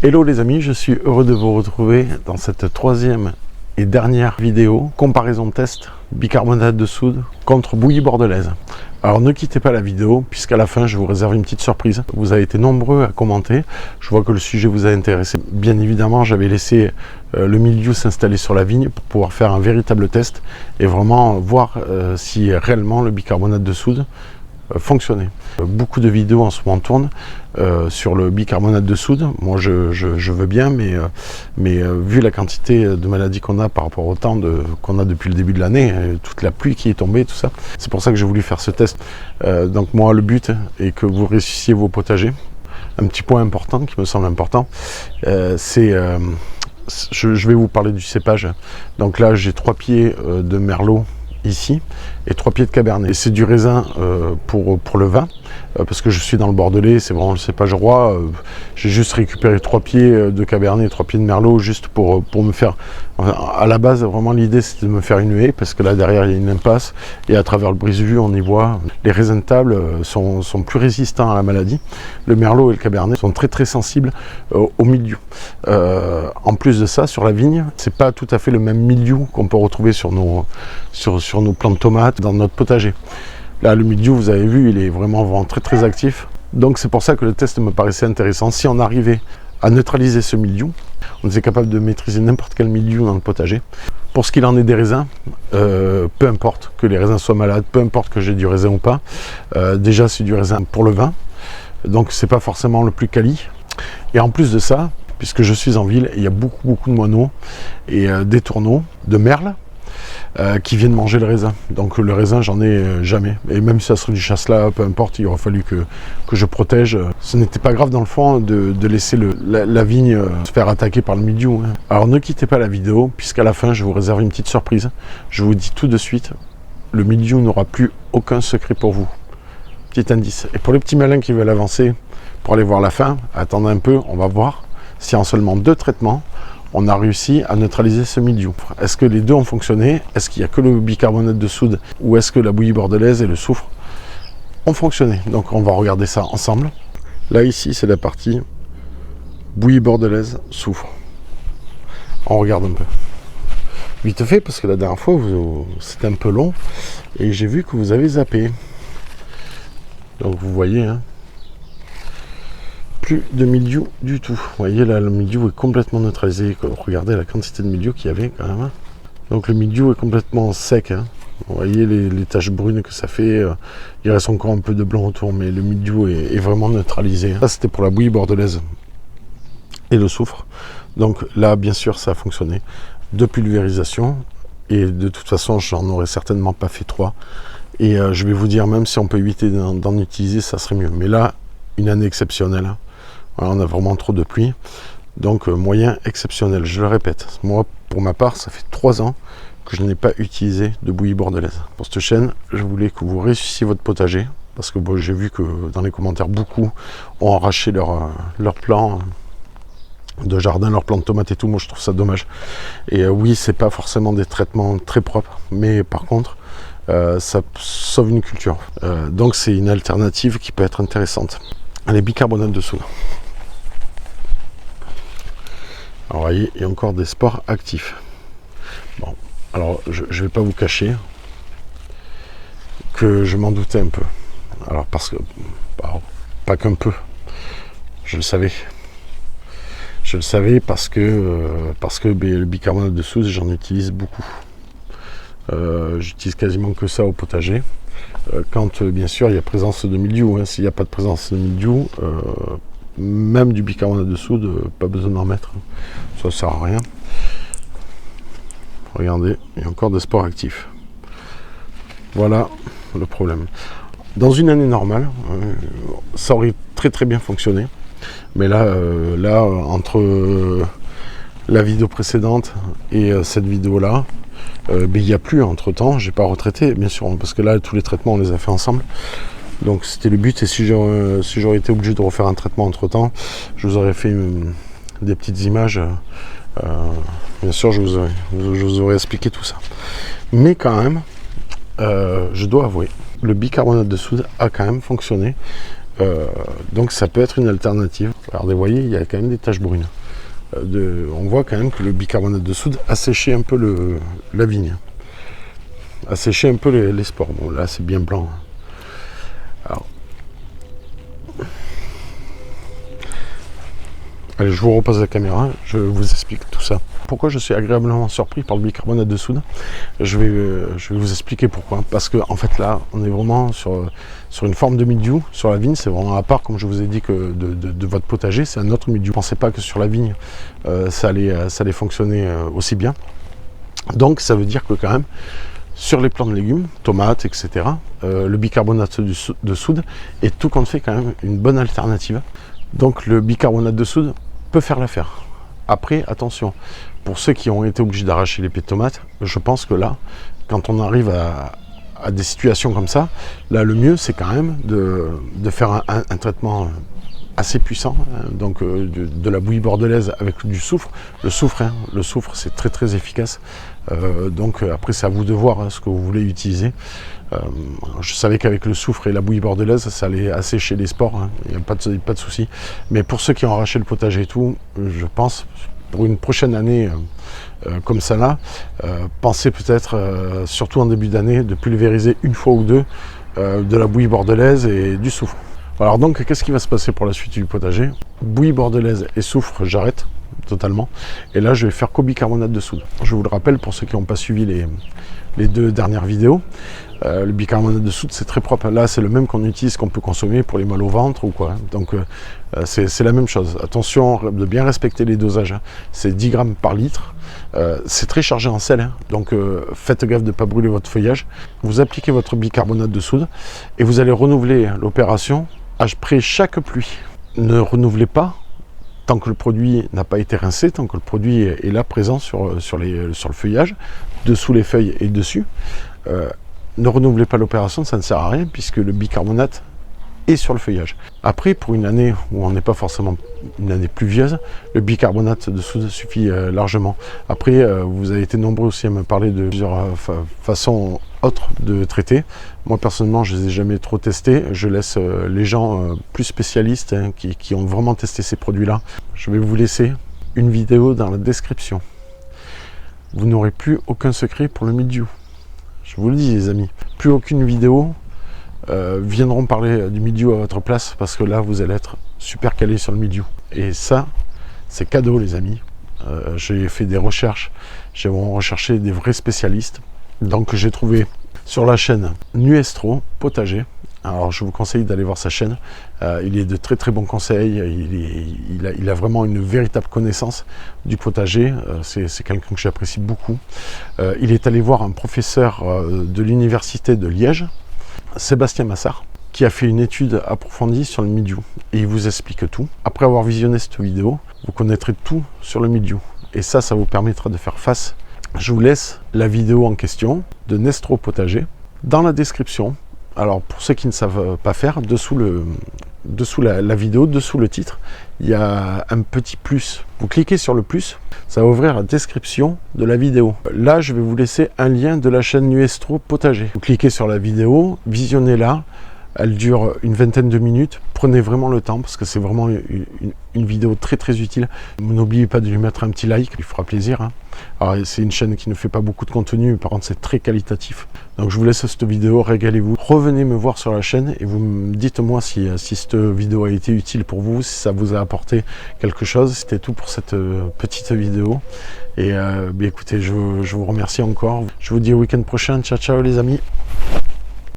Hello les amis, je suis heureux de vous retrouver dans cette troisième et dernière vidéo comparaison test bicarbonate de soude contre bouillie bordelaise. Alors ne quittez pas la vidéo puisqu'à la fin je vous réserve une petite surprise. Vous avez été nombreux à commenter, je vois que le sujet vous a intéressé. Bien évidemment j'avais laissé le milieu s'installer sur la vigne pour pouvoir faire un véritable test et vraiment voir si réellement le bicarbonate de soude fonctionner. Beaucoup de vidéos en ce moment tournent sur le bicarbonate de soude. Moi je veux bien, mais vu la quantité de maladies qu'on a par rapport au temps qu'on a depuis le début de l'année, toute la pluie qui est tombée, tout ça, c'est pour ça que j'ai voulu faire ce test. Donc moi le but est que vous réussissiez vos potagers. Un petit point important qui me semble important, c'est je vais vous parler du cépage. Donc là j'ai 3 pieds de merlot ici et 3 pieds de cabernet, et c'est du raisin pour le vin parce que je suis dans le Bordelais, c'est vraiment le cépage roi. J'ai juste récupéré 3 pieds de cabernet et 3 pieds de merlot juste pour me faire, à la base vraiment l'idée c'était de me faire une haie parce que là derrière il y a une impasse et à travers le brise-vue on y voit les raisins de table sont plus résistants à la maladie. Le merlot et le cabernet sont très sensibles au milieu. En plus de ça, sur la vigne, c'est pas tout à fait le même milieu qu'on peut retrouver sur nos plants de tomates dans notre potager. Là le milieu, vous avez vu, il est vraiment très actif, donc c'est pour ça que le test me paraissait intéressant. Si on arrivait à neutraliser ce milieu, on était capable de maîtriser n'importe quel milieu dans le potager. Pour ce qu'il en est des raisins, peu importe que les raisins soient malades, peu importe que j'ai du raisin ou pas, déjà c'est du raisin pour le vin, donc c'est pas forcément le plus quali. Et en plus de ça, puisque je suis en ville, il y a beaucoup de moineaux et des tourneaux, de merles, qui viennent manger le raisin. Donc le raisin, j'en ai jamais. Et même si ça serait du chasselas, peu importe, il aurait fallu que je protège. Ce n'était pas grave dans le fond de laisser la vigne se faire attaquer par le mildiou. Alors ne quittez pas la vidéo, puisqu'à la fin, je vous réserve une petite surprise. Je vous dis tout de suite, le mildiou n'aura plus aucun secret pour vous. Petit indice. Et pour les petits malins qui veulent avancer pour aller voir la fin, attendez un peu, on va voir si en seulement 2 traitements, on a réussi à neutraliser ce mildiou. Est-ce que les deux ont fonctionné? Est-ce qu'il n'y a que le bicarbonate de soude ou est-ce que la bouillie bordelaise et le soufre ont fonctionné? Donc on va regarder ça ensemble. Là ici c'est la partie bouillie bordelaise, soufre. On regarde un peu. Vite fait parce que la dernière fois c'était un peu long et j'ai vu que vous avez zappé. Donc vous voyez, hein, plus de mildiou du tout. Vous voyez là, le mildiou est complètement neutralisé. Regardez la quantité de mildiou qu'il y avait quand même. Donc le mildiou est complètement sec. Hein. Vous voyez les taches brunes que ça fait. Il reste encore un peu de blanc autour, mais le mildiou est vraiment neutralisé. Ça c'était pour la bouillie bordelaise et le soufre. Donc là, bien sûr, ça a fonctionné. 2 pulvérisations. Et de toute façon, j'en aurais certainement pas fait 3. Et je vais vous dire, même si on peut éviter d'en utiliser, ça serait mieux. Mais là, une année exceptionnelle. Hein. Voilà, on a vraiment trop de pluie, donc moyen exceptionnel, je le répète. Moi, pour ma part, ça fait 3 ans que je n'ai pas utilisé de bouillie bordelaise. Pour cette chaîne, je voulais que vous réussissiez votre potager, parce que bon, j'ai vu que dans les commentaires, beaucoup ont arraché leur plan de jardin, leur plan de tomates et tout. Moi, je trouve ça dommage. Et oui, c'est pas forcément des traitements très propres, mais par contre, ça sauve une culture. Donc, c'est une alternative qui peut être intéressante. Les bicarbonates de soude. Alors, vous voyez, il y a encore des spores actifs. Bon, alors, je ne vais pas vous cacher que je m'en doutais un peu. Alors, parce que, pas qu'un peu, je le savais. Je le savais parce que le bicarbonate de soude, j'en utilise beaucoup. J'utilise quasiment que ça au potager. Quand, bien sûr, il y a présence de mildiou. Hein. S'il n'y a pas de présence de mildiou, même du bicarbonate de soude, pas besoin d'en mettre. Ça ne sert à rien. Regardez, il y a encore des spores actifs. Voilà le problème. Dans une année normale, ça aurait très bien fonctionné. Mais là, entre la vidéo précédente et cette vidéo-là, il n'y a plus entre temps. J'ai pas retraité, bien sûr, parce que là, tous les traitements, on les a fait ensemble. Donc c'était le but, et si j'aurais été obligé de refaire un traitement entre temps, je vous aurais fait des petites images. Bien sûr, je vous aurais expliqué tout ça. Mais quand même, je dois avouer, le bicarbonate de soude a quand même fonctionné. Donc ça peut être une alternative. Regardez, vous voyez, il y a quand même des taches brunes. On voit quand même que le bicarbonate de soude a séché un peu la vigne. A séché un peu les spores. Bon, là, c'est bien blanc. Alors, allez, je vous repose la caméra, je vous explique tout ça. Pourquoi je suis agréablement surpris par le bicarbonate de soude, je vais vous expliquer pourquoi. Parce que en fait là, on est vraiment sur une forme de mildiou. Sur la vigne, c'est vraiment à part, comme je vous ai dit, que de votre potager, c'est un autre mildiou. Ne pensez pas que sur la vigne, ça allait fonctionner aussi bien. Donc ça veut dire que quand même, sur les plants de légumes, tomates, etc., le bicarbonate de soude est tout compte fait quand même une bonne alternative. Donc le bicarbonate de soude peut faire l'affaire. Après, attention, pour ceux qui ont été obligés d'arracher les pieds de tomates, je pense que là, quand on arrive à des situations comme ça, là le mieux c'est quand même de faire un traitement assez puissant, hein, donc de la bouillie bordelaise avec du soufre. Le soufre c'est très très efficace. Donc après c'est à vous de voir hein, ce que vous voulez utiliser. Je savais qu'avec le soufre et la bouillie bordelaise ça allait assécher les spores, hein, il n'y a pas de souci. Mais pour ceux qui ont arraché le potager et tout, je pense pour une prochaine année comme ça là, pensez peut-être, surtout en début d'année, de pulvériser une fois ou deux de la bouillie bordelaise et du soufre. Alors donc qu'est-ce qui va se passer pour la suite du potager? Bouillie bordelaise et soufre, j'arrête totalement. Et là je vais faire qu'au bicarbonate de soude. Je vous le rappelle pour ceux qui n'ont pas suivi les deux dernières vidéos. Le bicarbonate de soude c'est très propre. Là c'est le même qu'on utilise, qu'on peut consommer pour les mal au ventre ou quoi. Donc c'est la même chose. Attention de bien respecter les dosages. Hein. C'est 10 grammes par litre. C'est très chargé en sel. Hein. Donc faites gaffe de ne pas brûler votre feuillage. Vous appliquez votre bicarbonate de soude et vous allez renouveler l'opération après chaque pluie. Ne renouvelez pas tant que le produit n'a pas été rincé, tant que le produit est là présent sur le feuillage, dessous les feuilles et dessus. Ne renouvelez pas l'opération, ça ne sert à rien puisque le bicarbonate est sur le feuillage. Après, pour une année où on n'est pas forcément une année pluvieuse, le bicarbonate de soude suffit largement. Après, vous avez été nombreux aussi à me parler de plusieurs façons autres de traiter. Moi personnellement, je ne les ai jamais trop testés. Je laisse les gens plus spécialistes hein, qui ont vraiment testé ces produits-là. Je vais vous laisser une vidéo dans la description. Vous n'aurez plus aucun secret pour le mildiou. Je vous le dis les amis, plus aucune vidéo viendront parler du mildiou à votre place parce que là vous allez être super calé sur le mildiou. Et ça, c'est cadeau les amis. J'ai fait des recherches, j'ai recherché des vrais spécialistes. Donc j'ai trouvé sur la chaîne Nuestro Potager. Alors je vous conseille d'aller voir sa chaîne. Il est de très très bons conseils. Il a vraiment une véritable connaissance du potager. C'est quelqu'un que j'apprécie beaucoup. Il est allé voir un professeur de l'université de Liège, Sébastien Massard, qui a fait une étude approfondie sur le mildiou. Et il vous explique tout. Après avoir visionné cette vidéo, vous connaîtrez tout sur le mildiou. Et ça vous permettra de faire face. Je vous laisse la vidéo en question de Nuestro Potager dans la description. Alors pour ceux qui ne savent pas faire, dessous la vidéo, dessous le titre, il y a un petit plus. Vous cliquez sur le plus, ça va ouvrir la description de la vidéo. Là, je vais vous laisser un lien de la chaîne Nuestro Potager. Vous cliquez sur la vidéo, visionnez-la. Elle dure une vingtaine de minutes. Prenez vraiment le temps parce que c'est vraiment une vidéo très très utile. N'oubliez pas de lui mettre un petit like, il fera plaisir. Hein. Alors c'est une chaîne qui ne fait pas beaucoup de contenu, mais par contre c'est très qualitatif. Donc je vous laisse cette vidéo, régalez-vous. Revenez me voir sur la chaîne et vous dites-moi si cette vidéo a été utile pour vous, si ça vous a apporté quelque chose. C'était tout pour cette petite vidéo. Et écoutez, je vous remercie encore. Je vous dis au week-end prochain. Ciao ciao les amis.